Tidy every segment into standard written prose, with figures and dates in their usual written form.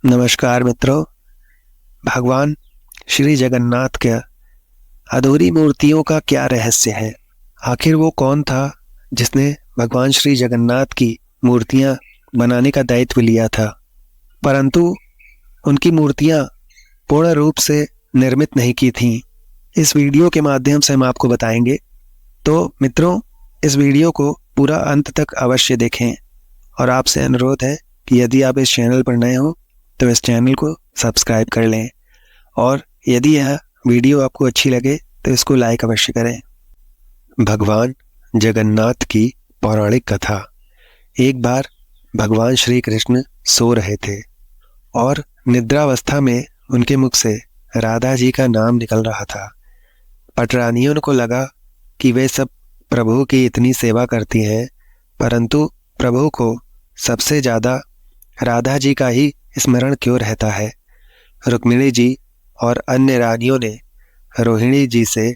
नमस्कार मित्रों। भगवान श्री जगन्नाथ के अधूरी मूर्तियों का क्या रहस्य है? आखिर वो कौन था जिसने भगवान श्री जगन्नाथ की मूर्तियां बनाने का दायित्व लिया था, परंतु उनकी मूर्तियां पूर्ण रूप से निर्मित नहीं की थीं? इस वीडियो के माध्यम से हम आपको बताएंगे। तो मित्रों, इस वीडियो को पूरा अंत तक अवश्य देखें और आपसे अनुरोध है कि यदि आप इस चैनल पर नए हो तो इस चैनल को सब्सक्राइब कर लें और यदि यह वीडियो आपको अच्छी लगे तो इसको लाइक अवश्य करें। भगवान जगन्नाथ की पौराणिक कथा। एक बार भगवान श्री कृष्ण सो रहे थे और निद्रावस्था में उनके मुख से राधा जी का नाम निकल रहा था। पटरानियों को लगा कि वे सब प्रभु की इतनी सेवा करती हैं, परंतु प्रभु को सबसे ज़्यादा राधा जी का ही स्मरण क्यों रहता है। रुक्मिणी जी और अन्य रानियों ने रोहिणी जी से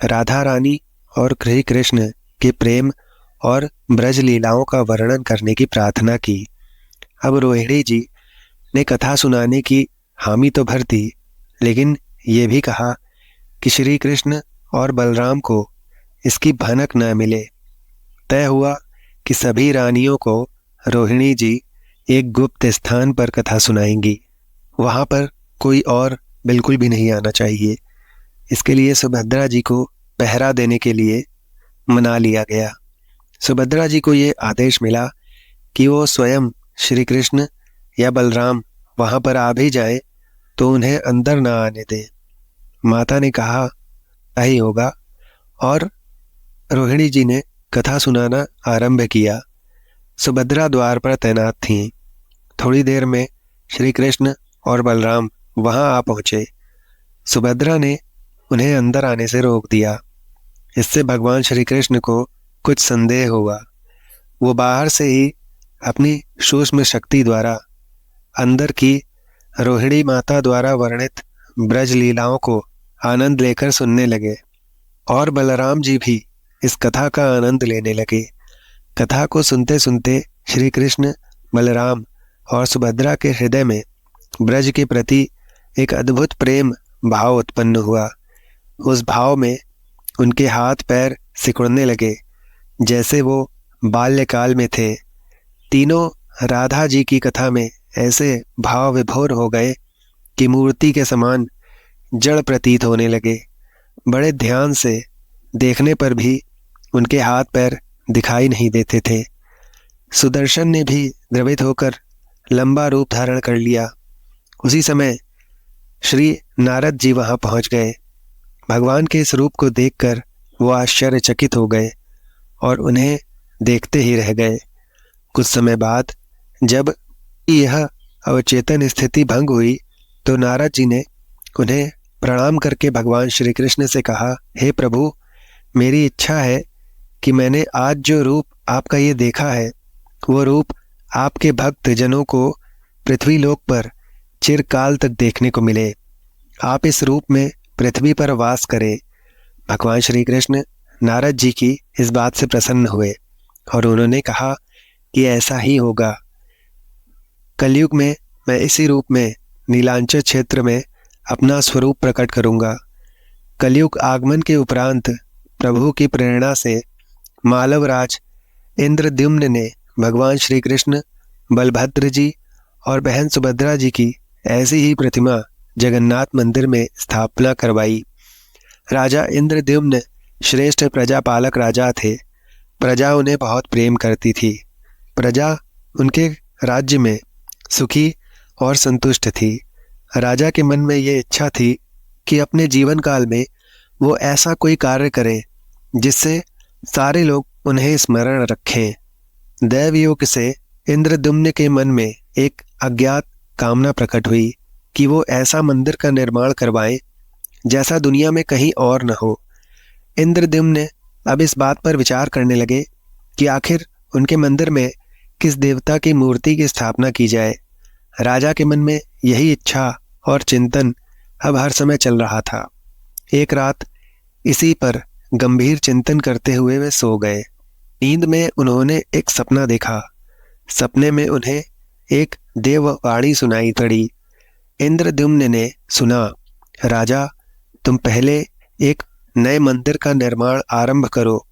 राधा रानी और श्री कृष्ण के प्रेम और ब्रज लीलाओं का वर्णन करने की प्रार्थना की। अब रोहिणी जी ने कथा सुनाने की हामी तो भर दी, लेकिन ये भी कहा कि श्री कृष्ण और बलराम को इसकी भनक न मिले। तय हुआ कि सभी रानियों को रोहिणी जी एक गुप्त स्थान पर कथा सुनाएंगी। वहां पर कोई और बिल्कुल भी नहीं आना चाहिए। इसके लिए सुभद्रा जी को पहरा देने के लिए मना लिया गया। सुभद्रा जी को ये आदेश मिला कि वो स्वयं श्री कृष्ण या बलराम वहां पर आ भी जाए तो उन्हें अंदर ना आने दे। माता ने कहा सही होगा और रोहिणी जी ने कथा सुनाना आरंभ किया। सुभद्रा द्वार पर तैनात थीं। थोड़ी देर में श्री कृष्ण और बलराम वहां आ पहुंचे। सुभद्रा ने उन्हें अंदर आने से रोक दिया। इससे भगवान श्री कृष्ण को कुछ संदेह हुआ। वो बाहर से ही अपनी सूक्ष्म शक्ति द्वारा अंदर की रोहिणी माता द्वारा वर्णित ब्रज लीलाओं को आनंद लेकर सुनने लगे और बलराम जी भी इस कथा का आनंद लेने लगे। कथा को सुनते सुनते श्री कृष्ण, बलराम और सुभद्रा के हृदय में ब्रज के प्रति एक अद्भुत प्रेम भाव उत्पन्न हुआ। उस भाव में उनके हाथ पैर सिकुड़ने लगे जैसे वो बाल्यकाल में थे। तीनों राधा जी की कथा में ऐसे भाव विभोर हो गए कि मूर्ति के समान जड़ प्रतीत होने लगे। बड़े ध्यान से देखने पर भी उनके हाथ पैर दिखाई नहीं देते थे। सुदर्शन ने भी द्रवित होकर लंबा रूप धारण कर लिया। उसी समय श्री नारद जी वहां पहुंच गए। भगवान के इस रूप को देखकर वो आश्चर्यचकित हो गए और उन्हें देखते ही रह गए। कुछ समय बाद जब यह अवचेतन स्थिति भंग हुई तो नारद जी ने उन्हें प्रणाम करके भगवान श्री कृष्ण से कहा, हे प्रभु, मेरी इच्छा है कि मैंने आज जो रूप आपका ये देखा है वो रूप आपके भक्त जनों को पृथ्वी लोक पर चिरकाल तक देखने को मिले। आप इस रूप में पृथ्वी पर वास करें। भगवान श्री कृष्ण नारद जी की इस बात से प्रसन्न हुए और उन्होंने कहा कि ऐसा ही होगा। कलयुग में मैं इसी रूप में नीलांचल क्षेत्र में अपना स्वरूप प्रकट करूंगा। कलयुग आगमन के उपरांत प्रभु की प्रेरणा से मालवराज इंद्रद्युम्न ने भगवान श्री कृष्ण, बलभद्र जी और बहन सुभद्रा जी की ऐसी ही प्रतिमा जगन्नाथ मंदिर में स्थापना करवाई। राजा इंद्रद्युम्न श्रेष्ठ प्रजापालक राजा थे। प्रजा उन्हें बहुत प्रेम करती थी। प्रजा उनके राज्य में सुखी और संतुष्ट थी। राजा के मन में ये इच्छा थी कि अपने जीवन काल में वो ऐसा कोई कार्य करें जिससे सारे लोग उन्हें स्मरण रखें। दैवयोग से इंद्रद्युम्न के मन में एक अज्ञात कामना प्रकट हुई कि वो ऐसा मंदिर का निर्माण करवाएं जैसा दुनिया में कहीं और न हो। इंद्रद्युम्न अब इस बात पर विचार करने लगे कि आखिर उनके मंदिर में किस देवता की मूर्ति की स्थापना की जाए। राजा के मन में यही इच्छा और चिंतन अब हर समय चल रहा था। एक रात इसी पर गंभीर चिंतन करते हुए वे सो गए। नींद में उन्होंने एक सपना देखा। सपने में उन्हें एक देववाणी सुनाई पड़ी। इंद्रद्युम्न ने सुना, राजा, तुम पहले एक नए मंदिर का निर्माण आरंभ करो।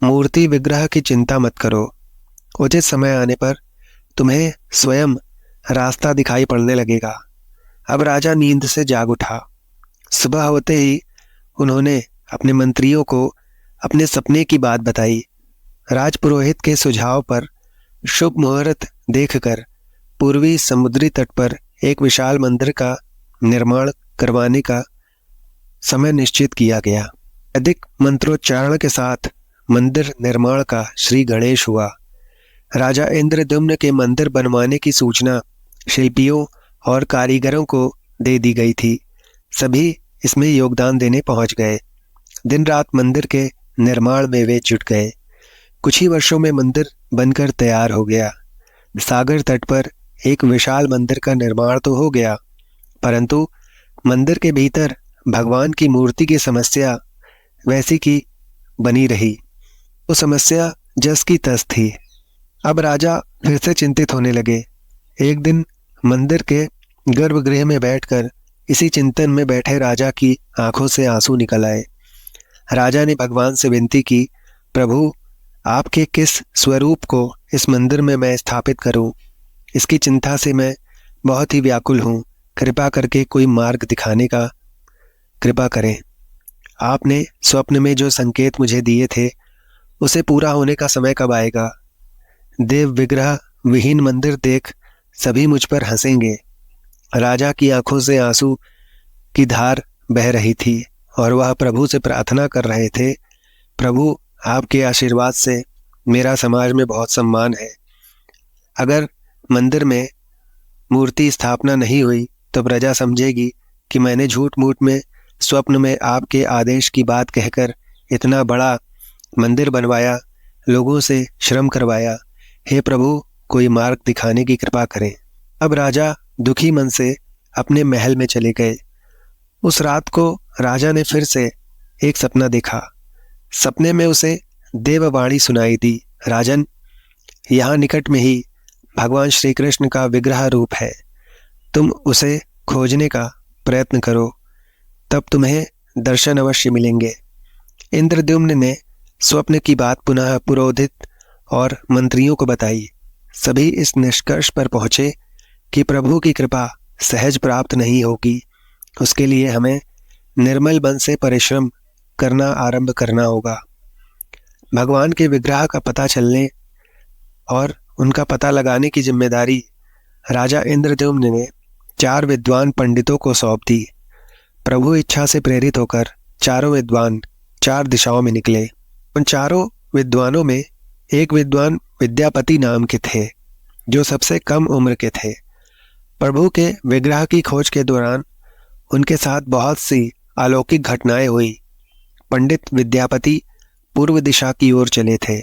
मूर्ति विग्रह की चिंता मत करो। उचित समय आने पर तुम्हें स्वयं रास्ता दिखाई पड़ने लगेगा। अब राजा नींद से जाग उठा। सुबह होते ही उन्होंने अपने मंत्रियों को अपने सपने की बात बताई। राजपुरोहित के सुझाव पर शुभ मुहूर्त देखकर पूर्वी समुद्री तट पर एक विशाल मंदिर का निर्माण करवाने का समय निश्चित किया गया। अधिक मंत्रोच्चारण के साथ मंदिर निर्माण का श्री गणेश हुआ। राजा इंद्रद्युम्न के मंदिर बनवाने की सूचना शिल्पियों और कारीगरों को दे दी गई थी। सभी इसमें योगदान देने पहुंच गए। दिन रात मंदिर के निर्माण में वे जुट गए। कुछ ही वर्षों में मंदिर बनकर तैयार हो गया। सागर तट पर एक विशाल मंदिर का निर्माण तो हो गया, परंतु मंदिर के भीतर भगवान की मूर्ति की समस्या वैसी की बनी रही। वो समस्या जस की तस थी। अब राजा फिर से चिंतित होने लगे। एक दिन मंदिर के गर्भगृह में बैठकर इसी चिंतन में बैठे राजा की आंखों से आंसू निकल आए। राजा ने भगवान से विनती की, प्रभु, आपके किस स्वरूप को इस मंदिर में मैं स्थापित करूं? इसकी चिंता से मैं बहुत ही व्याकुल हूं। कृपा करके कोई मार्ग दिखाने का कृपा करें। आपने स्वप्न में जो संकेत मुझे दिए थे उसे पूरा होने का समय कब आएगा? देव विग्रह विहीन मंदिर देख सभी मुझ पर हंसेंगे। राजा की आंखों से आंसू की धार बह रही थी और वह प्रभु से प्रार्थना कर रहे थे, प्रभु, आपके आशीर्वाद से मेरा समाज में बहुत सम्मान है। अगर मंदिर में मूर्ति स्थापना नहीं हुई तो प्रजा समझेगी कि मैंने झूठ मूठ में स्वप्न में आपके आदेश की बात कहकर इतना बड़ा मंदिर बनवाया, लोगों से श्रम करवाया। हे प्रभु, कोई मार्ग दिखाने की कृपा करें। अब राजा दुखी मन से अपने महल में चले गए। उस रात को राजा ने फिर से एक सपना देखा। सपने में उसे देववाणी सुनाई दी, राजन, यहाँ निकट में ही भगवान श्री कृष्ण का विग्रह रूप है। तुम उसे खोजने का प्रयत्न करो, तब तुम्हें दर्शन अवश्य मिलेंगे। इंद्रद्युम्न ने स्वप्न की बात पुनः पुरोहित और मंत्रियों को बताई। सभी इस निष्कर्ष पर पहुंचे कि प्रभु की कृपा सहज प्राप्त नहीं होगी। उसके लिए हमें निर्मल मन से परिश्रम करना आरंभ करना होगा। भगवान के विग्रह का पता चलने और उनका पता लगाने की जिम्मेदारी राजा इंद्रद्युम्न ने 4 विद्वान पंडितों को सौंप दी। प्रभु इच्छा से प्रेरित होकर चारों विद्वान 4 दिशाओं में निकले। उन चारों विद्वानों में एक विद्वान विद्यापति नाम के थे, जो सबसे कम उम्र के थे। प्रभु के विग्रह की खोज के दौरान उनके साथ बहुत सी अलौकिक घटनाएं हुई। पंडित विद्यापति पूर्व दिशा की ओर चले थे।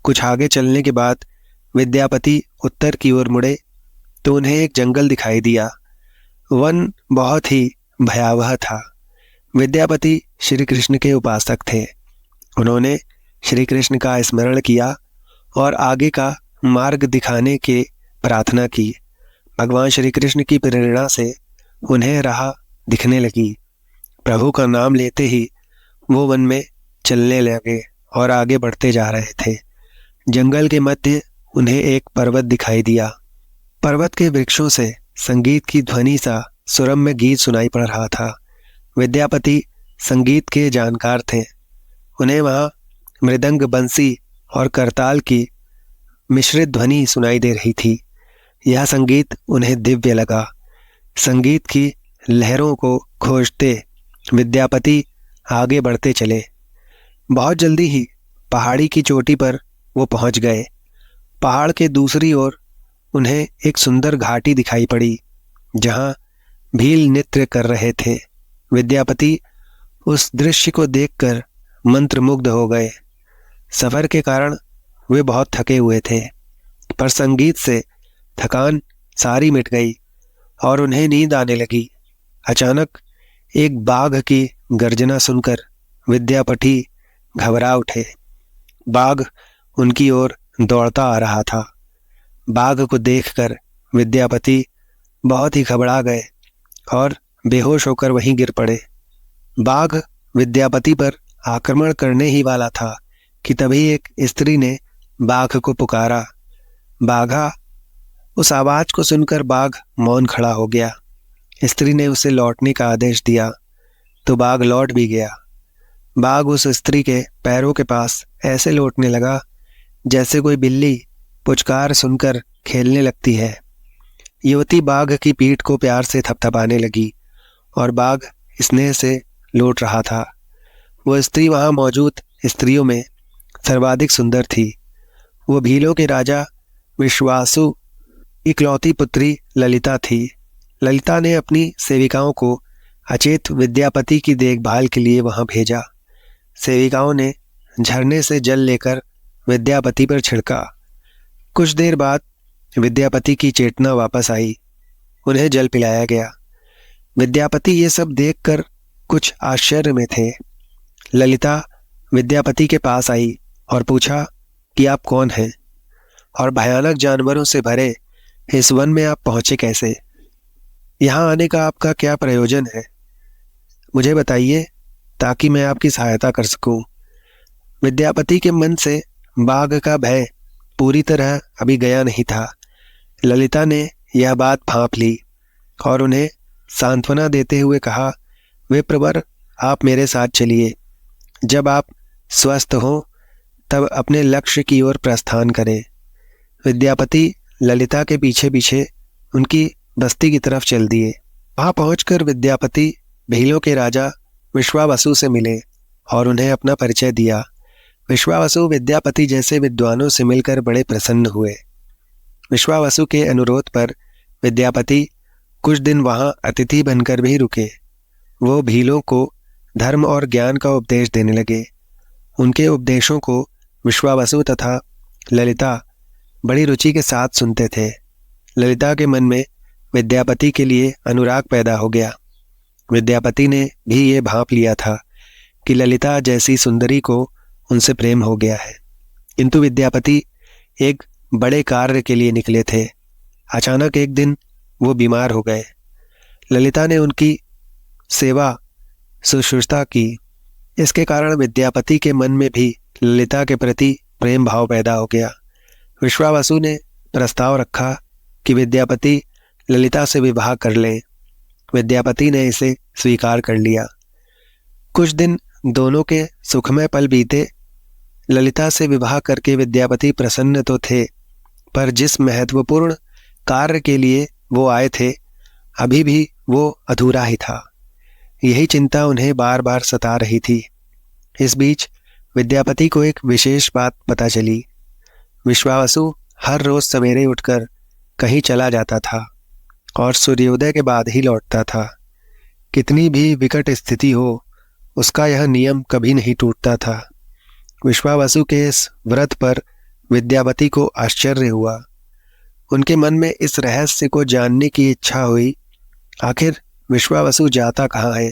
कुछ आगे चलने के बाद विद्यापति उत्तर की ओर मुड़े तो उन्हें एक जंगल दिखाई दिया। वन बहुत ही भयावह था। विद्यापति श्री कृष्ण के उपासक थे। उन्होंने श्री कृष्ण का स्मरण किया और आगे का मार्ग दिखाने की प्रार्थना की। भगवान श्री कृष्ण की प्रेरणा से उन्हें राह दिखने लगी। प्रभु का नाम लेते ही वो वन में चलने लगे और आगे बढ़ते जा रहे थे। जंगल के मध्य उन्हें एक पर्वत दिखाई दिया। पर्वत के वृक्षों से संगीत की ध्वनि सा सुरम्य गीत सुनाई पड़ रहा था। विद्यापति संगीत के जानकार थे। उन्हें वहाँ मृदंग, बंसी और करताल की मिश्रित ध्वनि सुनाई दे रही थी। यह संगीत उन्हें दिव्य लगा। संगीत की लहरों को खोजते विद्यापति आगे बढ़ते चले। बहुत जल्दी ही पहाड़ी की चोटी पर वो पहुंच गए। पहाड़ के दूसरी ओर उन्हें एक सुंदर घाटी दिखाई पड़ी, जहां भील नृत्य कर रहे थे। विद्यापति उस दृश्य को देखकर मंत्रमुग्ध हो गए। सफर के कारण वे बहुत थके हुए थे, पर संगीत से थकान सारी मिट गई और उन्हें नींद आने लगी। अचानक एक बाघ की गर्जना सुनकर विद्यापति घबरा उठे। बाघ उनकी ओर दौड़ता आ रहा था। बाघ को देखकर विद्यापति बहुत ही घबरा गए और बेहोश होकर वहीं गिर पड़े। बाघ विद्यापति पर आक्रमण करने ही वाला था कि तभी एक स्त्री ने बाघ को पुकारा। बाघा! उस आवाज को सुनकर बाघ मौन खड़ा हो गया। स्त्री ने उसे लौटने का आदेश दिया तो बाघ लौट भी गया। बाघ उस स्त्री के पैरों के पास ऐसे लौटने लगा जैसे कोई बिल्ली पुचकार सुनकर खेलने लगती है। युवती बाघ की पीठ को प्यार से थपथपाने लगी और बाघ स्नेह से लौट रहा था। वह स्त्री वहां मौजूद स्त्रियों में सर्वाधिक सुंदर थी। वो भीलों के राजा विश्वासु इकलौती पुत्री ललिता थी। ललिता ने अपनी सेविकाओं को अचेत विद्यापति की देखभाल के लिए वहां भेजा। सेविकाओं ने झरने से जल लेकर विद्यापति पर छिड़का। कुछ देर बाद विद्यापति की चेतना वापस आई। उन्हें जल पिलाया गया। विद्यापति ये सब देखकर कुछ आश्चर्य में थे। ललिता विद्यापति के पास आई और पूछा कि आप कौन हैं और भयानक जानवरों से भरे इस वन में आप पहुंचे कैसे? यहाँ आने का आपका क्या प्रयोजन है? मुझे बताइए ताकि मैं आपकी सहायता कर सकूं। विद्यापति के मन से बाघ का भय पूरी तरह अभी गया नहीं था। ललिता ने यह बात भांप ली और उन्हें सांत्वना देते हुए कहा, विप्रवर, आप मेरे साथ चलिए। जब आप स्वस्थ हों तब अपने लक्ष्य की ओर प्रस्थान करें। विद्यापति ललिता के पीछे पीछे उनकी बस्ती की तरफ चल दिए। वहां पहुंचकर विद्यापति भीलों के राजा विश्वावसु से मिले और उन्हें अपना परिचय दिया। विश्वावसु विद्यापति जैसे विद्वानों से मिलकर बड़े प्रसन्न हुए। विश्वावसु के अनुरोध पर विद्यापति कुछ दिन वहां अतिथि बनकर भी रुके। वो भीलों को धर्म और ज्ञान का उपदेश देने लगे। उनके उपदेशों को विश्वावसु तथा ललिता बड़ी रुचि के साथ सुनते थे। ललिता के मन में विद्यापति के लिए अनुराग पैदा हो गया। विद्यापति ने भी ये भांप लिया था कि ललिता जैसी सुंदरी को उनसे प्रेम हो गया है। किंतु विद्यापति एक बड़े कार्य के लिए निकले थे। अचानक एक दिन वो बीमार हो गए। ललिता ने उनकी सेवा शुश्रूषा की। इसके कारण विद्यापति के मन में भी ललिता के प्रति प्रेम भाव पैदा हो गया। विश्वावसु ने प्रस्ताव रखा कि विद्यापति ललिता से विवाह कर लें। विद्यापति ने इसे स्वीकार कर लिया। कुछ दिन दोनों के सुखमय पल बीते। ललिता से विवाह करके विद्यापति प्रसन्न तो थे, पर जिस महत्वपूर्ण कार्य के लिए वो आए थे अभी भी वो अधूरा ही था। यही चिंता उन्हें बार बार सता रही थी। इस बीच विद्यापति को एक विशेष बात पता चली। विश्वावसु हर रोज सवेरे उठकर कहीं चला जाता था और सूर्योदय के बाद ही लौटता था। कितनी भी विकट स्थिति हो, उसका यह नियम कभी नहीं टूटता था। विश्वावसु के इस व्रत पर विद्यापति को आश्चर्य हुआ। उनके मन में इस रहस्य को जानने की इच्छा हुई। आखिर विश्वावसु जाता कहाँ है?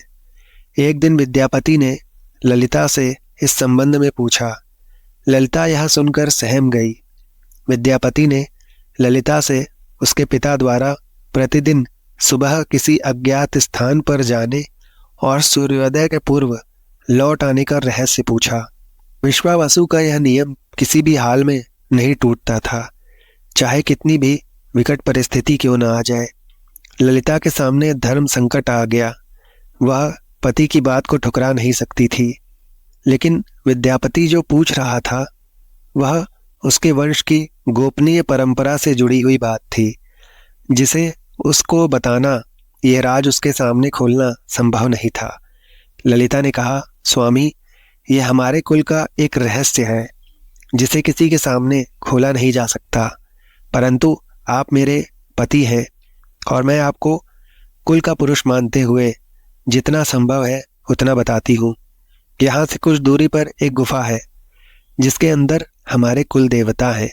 एक दिन विद्यापति ने ललिता से इस संबंध में पूछा। ललिता यह सुनकर सहम गई। विद्यापति ने ललिता से उसके पिता द्वारा प्रतिदिन सुबह किसी अज्ञात स्थान पर जाने और सूर्योदय के पूर्व लौट आने का रहस्य पूछा। विश्वावसु का यह नियम किसी भी हाल में नहीं टूटता था, चाहे कितनी भी विकट परिस्थिति क्यों न आ जाए। ललिता के सामने धर्म संकट आ गया। वह पति की बात को ठुकरा नहीं सकती थी, लेकिन विद्यापति जो पूछ रहा था वह उसके वंश की गोपनीय परंपरा से जुड़ी हुई बात थी, जिसे उसको बताना, यह राज उसके सामने खोलना संभव नहीं था। ललिता ने कहा, स्वामी, यह हमारे कुल का एक रहस्य है जिसे किसी के सामने खोला नहीं जा सकता, परंतु आप मेरे पति हैं और मैं आपको कुल का पुरुष मानते हुए जितना संभव है उतना बताती हूँ। यहाँ से कुछ दूरी पर एक गुफा है जिसके अंदर हमारे कुल देवता हैं।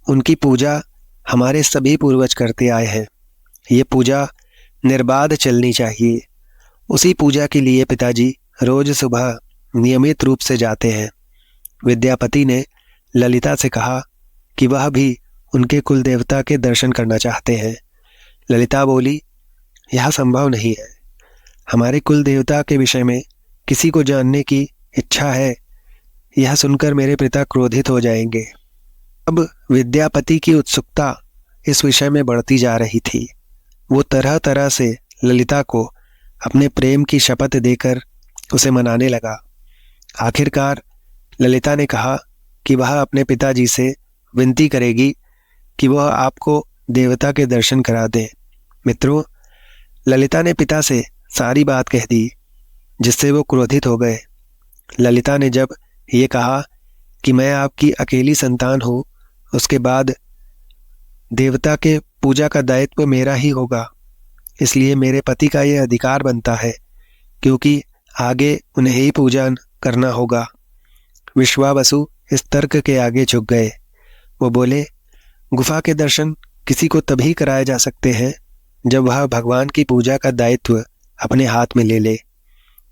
उनकी पूजा हमारे सभी पूर्वज करते आए हैं। ये पूजा निर्बाध चलनी चाहिए। उसी पूजा के लिए पिताजी रोज सुबह नियमित रूप से जाते हैं। विद्यापति ने ललिता से कहा कि वह भी उनके कुल देवता के दर्शन करना चाहते हैं। ललिता बोली, यह संभव नहीं है। हमारे कुल देवता के विषय में किसी को जानने की इच्छा है, यह सुनकर मेरे पिता क्रोधित हो जाएंगे। अब विद्यापति की उत्सुकता इस विषय में बढ़ती जा रही थी। वो तरह तरह से ललिता को अपने प्रेम की शपथ देकर उसे मनाने लगा। आखिरकार ललिता ने कहा कि वह अपने पिताजी से विनती करेगी कि वह आपको देवता के दर्शन करा दें। मित्रों, ललिता ने पिता से सारी बात कह दी, जिससे वो क्रोधित हो गए। ललिता ने जब ये कहा कि मैं आपकी अकेली संतान हूँ, उसके बाद देवता के पूजा का दायित्व मेरा ही होगा, इसलिए मेरे पति का ये अधिकार बनता है, क्योंकि आगे उन्हें ही पूजा करना होगा। विश्वावसु इस तर्क के आगे झुक गए। वो बोले, गुफा के दर्शन किसी को तभी कराए जा सकते हैं जब वह भगवान की पूजा का दायित्व अपने हाथ में ले ले।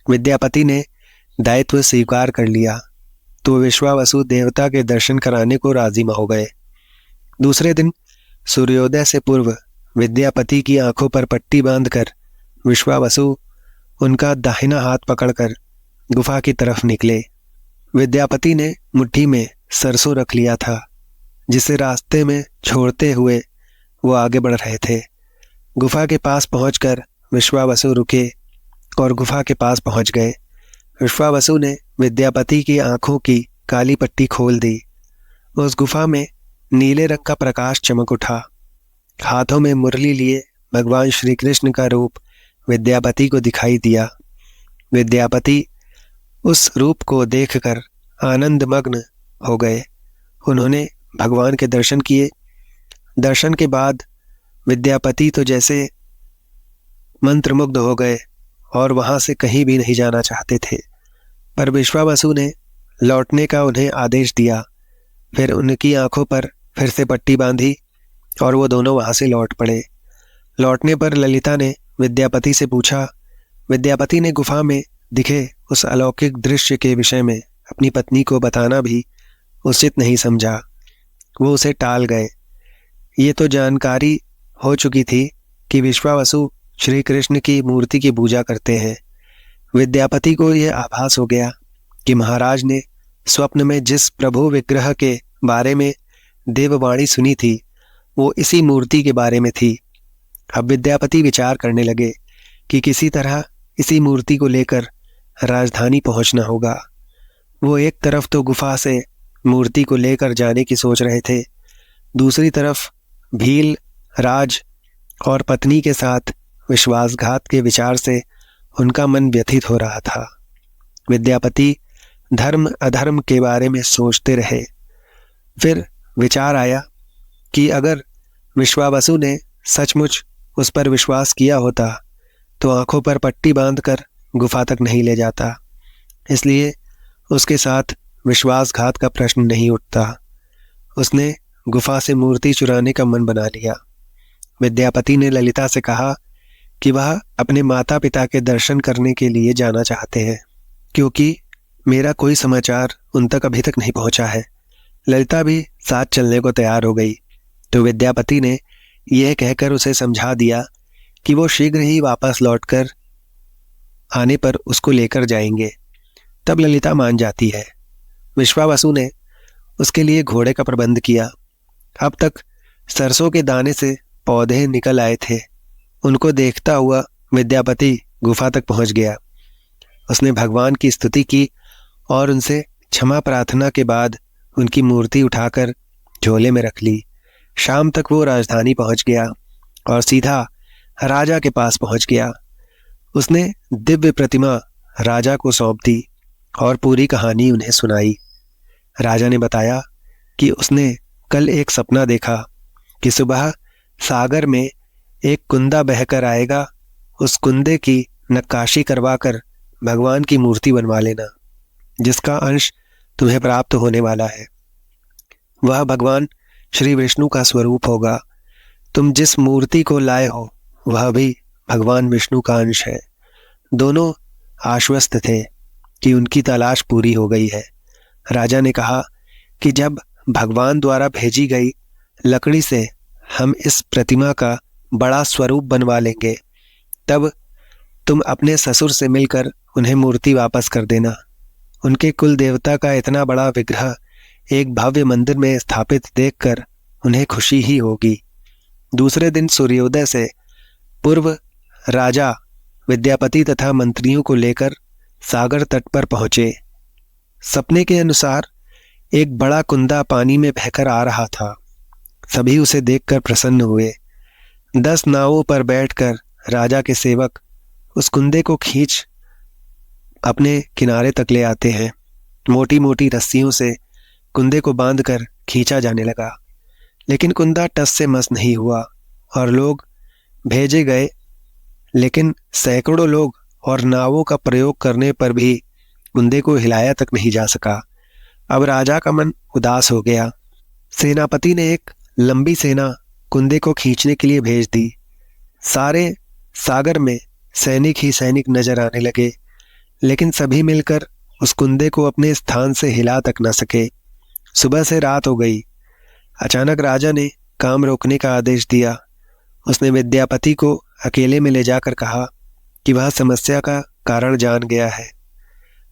विद्यापति ने दायित्व स्वीकार कर लिया तो विश्वावसु देवता के दर्शन कराने को राजी हो गए। दूसरे दिन सूर्योदय से पूर्व विद्यापति की आंखों पर पट्टी बांधकर विश्वावसु उनका दाहिना हाथ पकड़कर गुफा की तरफ निकले। विद्यापति ने मुट्ठी में सरसों रख लिया था, जिसे रास्ते में छोड़ते हुए वो आगे बढ़ रहे थे। गुफा के पास पहुंचकर विश्वावसु रुके और गुफा के पास पहुंच गए। विश्वावसु ने विद्यापति की आंखों की काली पट्टी खोल दी। उस गुफा में नीले रंग का प्रकाश चमक उठा। हाथों में मुरली लिए भगवान श्री कृष्ण का रूप विद्यापति को दिखाई दिया। विद्यापति उस रूप को देखकर आनंद मग्न हो गए। उन्होंने भगवान के दर्शन किए। दर्शन के बाद विद्यापति तो जैसे मंत्रमुग्ध हो गए और वहां से कहीं भी नहीं जाना चाहते थे, पर विश्वावसु ने लौटने का उन्हें आदेश दिया। फिर उनकी आंखों पर फिर से पट्टी बांधी और वो दोनों वहां से लौट पड़े। लौटने पर ललिता ने विद्यापति से पूछा। विद्यापति ने गुफा में दिखे उस अलौकिक दृश्य के विषय में अपनी पत्नी को बताना भी उचित नहीं समझा। वो उसे टाल गए। ये तो जानकारी हो चुकी थी कि विश्वावसु श्री कृष्ण की मूर्ति की पूजा करते हैं। विद्यापति को यह आभास हो गया कि महाराज ने स्वप्न में जिस प्रभु विग्रह के बारे में देववाणी सुनी थी वो इसी मूर्ति के बारे में थी। अब विद्यापति विचार करने लगे कि किसी तरह इसी मूर्ति को लेकर राजधानी पहुंचना होगा। वो एक तरफ तो गुफा से मूर्ति को लेकर जाने की सोच रहे थे, दूसरी तरफ भील राज और पत्नी के साथ विश्वासघात के विचार से उनका मन व्यथित हो रहा था। विद्यापति धर्म अधर्म के बारे में सोचते रहे। फिर विचार आया कि अगर विश्वावसु ने सचमुच उस पर विश्वास किया होता तो आंखों पर पट्टी बांधकर गुफा तक नहीं ले जाता, इसलिए उसके साथ विश्वासघात का प्रश्न नहीं उठता। उसने गुफा से मूर्ति चुराने का मन बना लिया। विद्यापति ने ललिता से कहा कि वह अपने माता पिता के दर्शन करने के लिए जाना चाहते हैं, क्योंकि मेरा कोई समाचार उन तक अभी तक नहीं पहुंचा है। ललिता भी साथ चलने को तैयार हो गई तो विद्यापति ने यह कहकर उसे समझा दिया कि वो शीघ्र ही वापस लौटकर आने पर उसको लेकर जाएंगे। तब ललिता मान जाती है। विश्वावसु ने उसके लिए घोड़े का प्रबंध किया। अब तक सरसों के दाने से पौधे निकल आए थे। उनको देखता हुआ विद्यापति गुफा तक पहुंच गया। उसने भगवान की स्तुति की और उनसे क्षमा प्रार्थना के बाद उनकी मूर्ति उठाकर झोले में रख ली। शाम तक वो राजधानी पहुंच गया और सीधा राजा के पास पहुंच गया। उसने दिव्य प्रतिमा राजा को सौंप दी और पूरी कहानी उन्हें सुनाई। राजा ने बताया कि उसने कल एक सपना देखा कि सुबह सागर में एक कुंदा बहकर आएगा, उस कुंदे की नक्काशी करवाकर भगवान की मूर्ति बनवा लेना, जिसका अंश तुम्हें प्राप्त होने वाला है। वह भगवान श्री विष्णु का स्वरूप होगा। तुम जिस मूर्ति को लाए हो वह भी भगवान विष्णु का अंश है। दोनों आश्वस्त थे कि उनकी तलाश पूरी हो गई है। राजा ने कहा कि जब भगवान द्वारा भेजी गई लकड़ी से हम इस प्रतिमा का बड़ा स्वरूप बनवा लेंगे, तब तुम अपने ससुर से मिलकर उन्हें मूर्ति वापस कर देना। उनके कुल देवता का इतना बड़ा विग्रह एक भव्य मंदिर में स्थापित देखकर उन्हें खुशी ही होगी। दूसरे दिन सूर्योदय से पूर्व राजा विद्यापति तथा मंत्रियों को लेकर सागर तट पर पहुंचे। सपने के अनुसार एक बड़ा कुंदा पानी में बहकर आ रहा था। सभी उसे देखकर प्रसन्न हुए। 10 नावों पर बैठकर राजा के सेवक उस कुंदे को खींच अपने किनारे तक ले आते हैं। मोटी मोटी रस्सियों से कुंदे को बांधकर खींचा जाने लगा, लेकिन कुंदा टस से मस नहीं हुआ और लोग भेजे गए, लेकिन सैकड़ों लोग और नावों का प्रयोग करने पर भी कुंदे को हिलाया तक नहीं जा सका। अब राजा का मन उदास हो गया। सेनापति ने एक लंबी सेना कुंदे को खींचने के लिए भेज दी। सारे सागर में सैनिक ही सैनिक नजर आने लगे, लेकिन सभी मिलकर उस कुंदे को अपने स्थान से हिला तक न सके। सुबह से रात हो गई। अचानक राजा ने काम रोकने का आदेश दिया। उसने विद्यापति को अकेले में ले जाकर कहा कि वह समस्या का कारण जान गया है।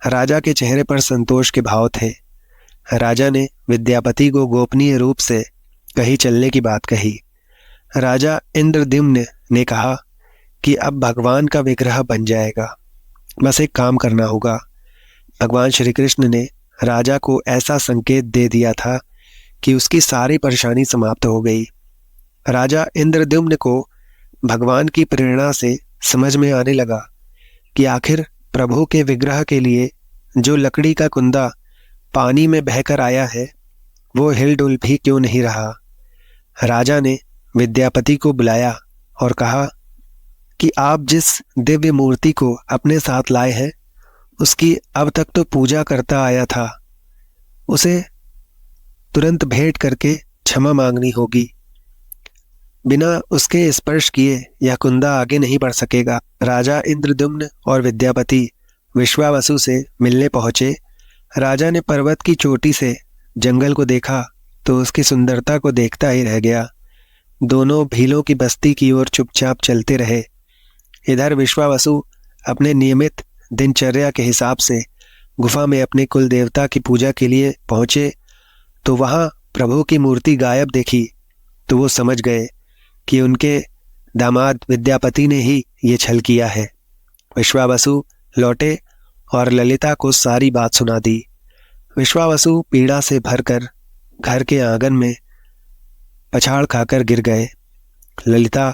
राजा के चेहरे पर संतोष के भाव थे। राजा ने विद्यापति को गोपनीय रूप से कहीं चलने की बात कही। राजा इंद्रद्युम्न ने कहा कि अब भगवान का विग्रह बन जाएगा, बस एक काम करना होगा। भगवान श्री कृष्ण ने राजा को ऐसा संकेत दे दिया था कि उसकी सारी परेशानी समाप्त हो गई। राजा इंद्रद्युम्न को भगवान की प्रेरणा से समझ में आने लगा कि आखिर प्रभु के विग्रह के लिए जो लकड़ी का कुंदा पानी में बहकर आया है, वो हिलडुल भी क्यों नहीं रहा। राजा ने विद्यापति को बुलाया और कहा कि आप जिस दिव्य मूर्ति को अपने साथ लाए हैं, उसकी अब तक तो पूजा करता आया था, उसे तुरंत भेंट करके क्षमा मांगनी होगी। बिना उसके स्पर्श किए यह कुंदा आगे नहीं बढ़ सकेगा। राजा इंद्रद्युम्न और विद्यापति विश्वावसु से मिलने पहुंचे। राजा ने पर्वत की चोटी से जंगल को देखा तो उसकी सुंदरता को देखता ही रह गया। दोनों भीलों की बस्ती की ओर चुपचाप चलते रहे। इधर विश्वावसु अपने नियमित दिनचर्या के हिसाब से गुफा में अपने कुल देवता की पूजा के लिए पहुंचे तो वहां प्रभु की मूर्ति गायब देखी तो वो समझ गए कि उनके दामाद विद्यापति ने ही ये छल किया है। विश्वावसु लौटे और ललिता को सारी बात सुना दी। विश्वावसु पीड़ा से भरकर घर के आंगन में पछाड़ खाकर गिर गए। ललिता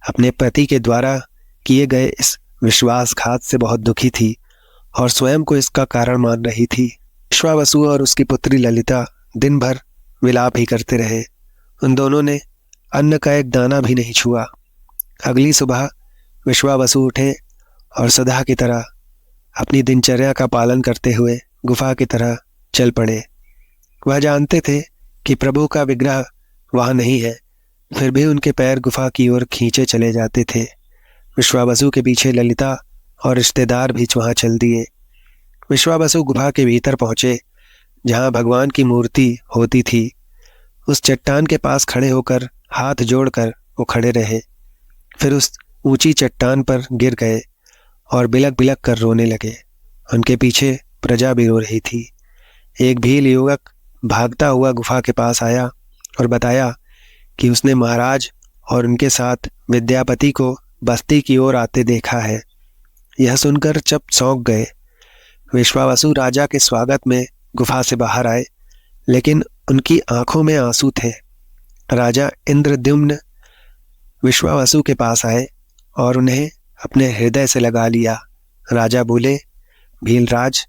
अपने पति के द्वारा किए गए इस विश्वासघात से बहुत दुखी थी और स्वयं को इसका कारण मान रही थी। विश्वावसु और उसकी पुत्री ललिता दिन भर विलाप ही करते रहे। उन दोनों ने अन्न का एक दाना भी नहीं छुआ। अगली सुबह विश्वावसु उठे और सदा की तरह अपनी दिनचर्या का पालन करते हुए गुफा की तरह चल पड़े। वह जानते थे कि प्रभु का विग्रह वहां नहीं है, फिर भी उनके पैर गुफा की ओर खींचे चले जाते थे। विश्वावसु के पीछे ललिता और रिश्तेदार भी वहां चल दिए। विश्वावसु गुफा के भीतर पहुंचे जहां भगवान की मूर्ति होती थी। उस चट्टान के पास खड़े होकर हाथ जोड़कर वो खड़े रहे। फिर उस ऊंची चट्टान पर गिर गए और बिलक बिलक कर रोने लगे। उनके पीछे प्रजा भी रो रही थी। एक भील युवक भागता हुआ गुफा के पास आया और बताया कि उसने महाराज और उनके साथ विद्यापति को बस्ती की ओर आते देखा है। यह सुनकर सब चौंक गए। विश्वावसु राजा के स्वागत में गुफा से बाहर आए, लेकिन उनकी आंखों में आंसू थे। राजा इंद्रद्युम्न विश्वावसु के पास आए और उन्हें अपने हृदय से लगा लिया। राजा बोले, भीलराज,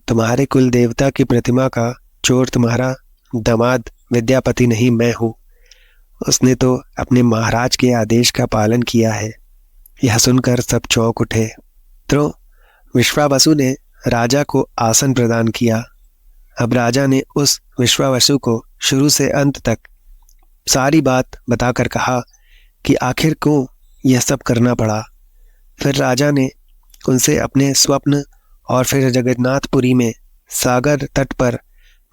तुम्हारे कुल देवता की प्रतिमा का चोर तुम्हारा दामाद विद्यापति नहीं, मैं हूँ। उसने तो अपने महाराज के आदेश का पालन किया है। यह सुनकर सब चौंक उठे। तो विश्वावसु ने राजा को आसन प्रदान किया। अब राजा ने उस विश्वावसु को शुरू से अंत तक सारी बात बताकर कहा कि आखिर क्यों यह सब करना पड़ा। फिर राजा ने उनसे अपने स्वप्न और फिर जगन्नाथपुरी में सागर तट पर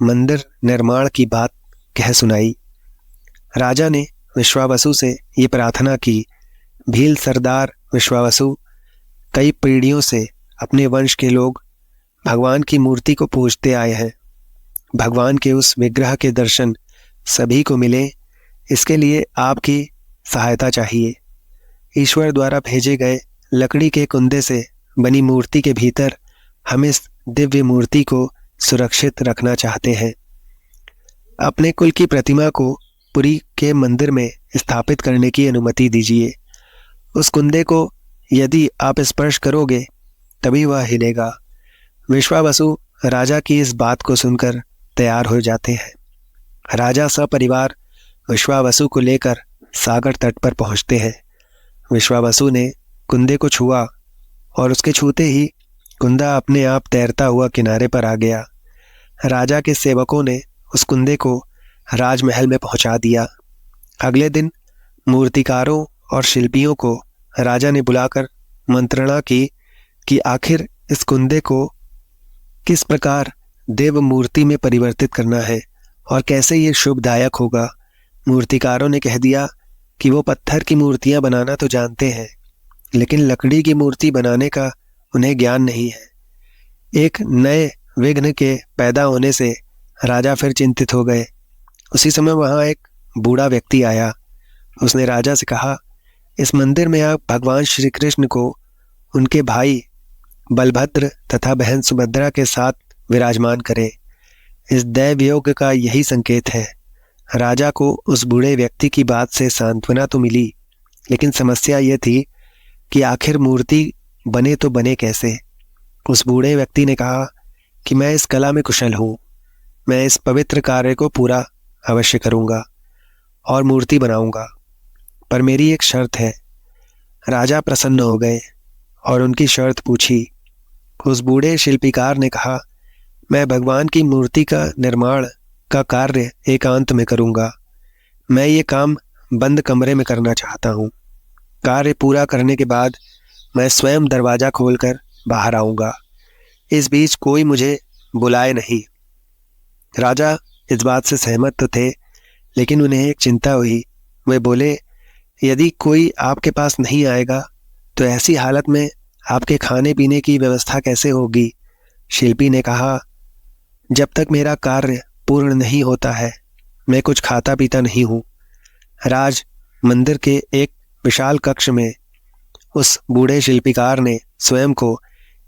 मंदिर निर्माण की बात कह सुनाई। राजा ने विश्वावसु से ये प्रार्थना की, भील सरदार विश्वावसु, कई पीढ़ियों से अपने वंश के लोग भगवान की मूर्ति को पूजते आए हैं। भगवान के उस विग्रह के दर्शन सभी को मिले, इसके लिए आपकी सहायता चाहिए। ईश्वर द्वारा भेजे गए लकड़ी के कुंदे से बनी मूर्ति के भीतर हम इस दिव्य मूर्ति को सुरक्षित रखना चाहते हैं। अपने कुल की प्रतिमा को पुरी के मंदिर में स्थापित करने की अनुमति दीजिए। उस कुंदे को यदि आप स्पर्श करोगे तभी वह हिलेगा। विश्वावसु राजा की इस बात को सुनकर तैयार हो जाते हैं। राजा सपरिवार विश्वावसु को लेकर सागर तट पर पहुंचते हैं। विश्वावसु ने कुंदे को छुआ और उसके छूते ही कुंदा अपने आप तैरता हुआ किनारे पर आ गया। राजा के सेवकों ने उस कुंदे को राजमहल में पहुंचा दिया। अगले दिन मूर्तिकारों और शिल्पियों को राजा ने बुलाकर मंत्रणा की कि आखिर इस कुंदे को किस प्रकार देव मूर्ति में परिवर्तित करना है और कैसे ये शुभदायक होगा। मूर्तिकारों ने कह दिया कि वो पत्थर की मूर्तियां बनाना तो जानते हैं, लेकिन लकड़ी की मूर्ति बनाने का उन्हें ज्ञान नहीं है। एक नए विघ्न के पैदा होने से राजा फिर चिंतित हो गए। उसी समय वहां एक बूढ़ा व्यक्ति आया। उसने राजा से कहा, इस मंदिर में आप भगवान श्री कृष्ण को उनके भाई बलभद्र तथा बहन सुभद्रा के साथ विराजमान करें। इस दैव योग का यही संकेत है। राजा को उस बूढ़े व्यक्ति की बात से सांत्वना तो मिली, लेकिन समस्या यह थी कि आखिर मूर्ति बने तो बने कैसे। उस बूढ़े व्यक्ति ने कहा कि मैं इस कला में कुशल हूँ, मैं इस पवित्र कार्य को पूरा अवश्य करूँगा और मूर्ति बनाऊँगा, पर मेरी एक शर्त है। राजा प्रसन्न हो गए और उनकी शर्त पूछी। उस बूढ़े शिल्पीकार ने कहा, मैं भगवान की मूर्ति का निर्माण का कार्य एकांत में करूँगा। मैं ये काम बंद कमरे में करना चाहता हूँ। कार्य पूरा करने के बाद मैं स्वयं दरवाज़ा खोलकर बाहर आऊँगा। इस बीच कोई मुझे बुलाए नहीं। राजा इस बात से सहमत तो थे, लेकिन उन्हें एक चिंता हुई। वे बोले, यदि कोई आपके पास नहीं आएगा तो ऐसी हालत में आपके खाने पीने की व्यवस्था कैसे होगी। शिल्पी ने कहा, जब तक मेरा कार्य पूर्ण नहीं होता है मैं कुछ खाता पीता नहीं हूँ। राज मंदिर के एक विशाल कक्ष में उस बूढ़े शिल्पीकार ने स्वयं को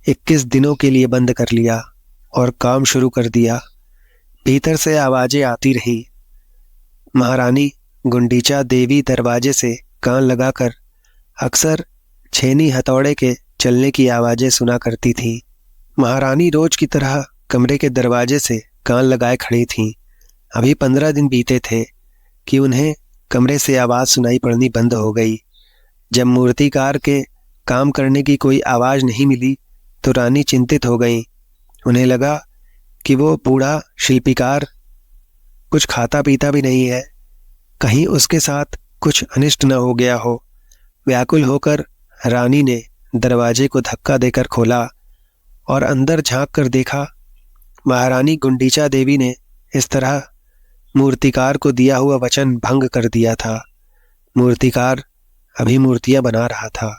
21 दिनों के लिए बंद कर लिया और काम शुरू कर दिया। भीतर से आवाजें आती रही। महारानी गुंडीचा देवी दरवाजे से कान लगाकर अक्सर छेनी हथौड़े के चलने की आवाजें सुना करती थी। महारानी रोज की तरह कमरे के दरवाजे से कान लगाए खड़ी थीं। अभी 15 दिन बीते थे कि उन्हें कमरे से आवाज़ सुनाई पड़नी बंद हो गई। जब मूर्तिकार के काम करने की कोई आवाज़ नहीं मिली तो रानी चिंतित हो गई। उन्हें लगा कि वो बूढ़ा शिल्पीकार कुछ खाता पीता भी नहीं है, कहीं उसके साथ कुछ अनिष्ट न हो गया हो। व्याकुल होकर रानी ने दरवाजे को धक्का देकर खोला और अंदर झांक कर देखा। महारानी गुंडीचा देवी ने इस तरह मूर्तिकार को दिया हुआ वचन भंग कर दिया था। मूर्तिकार अभी मूर्तियां बना रहा था,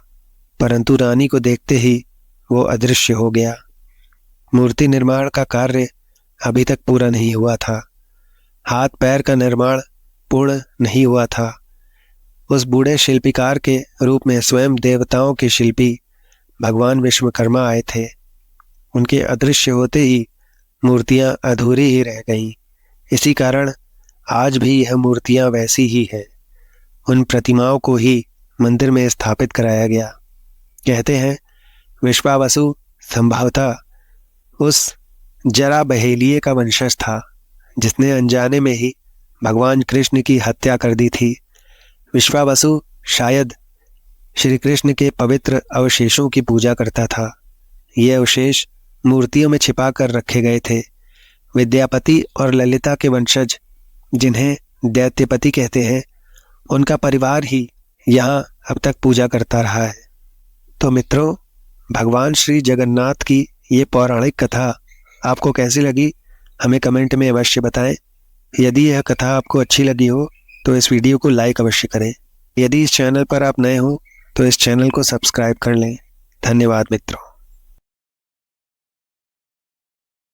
परंतु रानी को देखते ही वो अदृश्य हो गया। मूर्ति निर्माण का कार्य अभी तक पूरा नहीं हुआ था। हाथ पैर का निर्माण पूर्ण नहीं हुआ था। उस बूढ़े शिल्पीकार के रूप में स्वयं देवताओं के शिल्पी भगवान विश्वकर्मा आए थे। उनके अदृश्य होते ही मूर्तियां अधूरी ही रह गईं। इसी कारण आज भी यह मूर्तियां वैसी ही हैं। उन प्रतिमाओं को ही मंदिर में स्थापित कराया गया। कहते हैं विश्वावसु संभवतः उस जरा बहेलिये का वंशज था जिसने अनजाने में ही भगवान कृष्ण की हत्या कर दी थी। विश्वावसु शायद श्री कृष्ण के पवित्र अवशेषों की पूजा करता था। ये अवशेष मूर्तियों में छिपा कर रखे गए थे। विद्यापति और ललिता के वंशज, जिन्हें दैत्यपति कहते हैं, उनका परिवार ही यहाँ अब तक पूजा करता रहा है। तो मित्रों, भगवान श्री जगन्नाथ की ये पौराणिक कथा आपको कैसी लगी हमें कमेंट में अवश्य बताएं। यदि यह कथा आपको अच्छी लगी हो तो इस वीडियो को लाइक अवश्य करें। यदि इस चैनल पर आप नए हो तो इस चैनल को सब्सक्राइब कर लें। धन्यवाद मित्रों।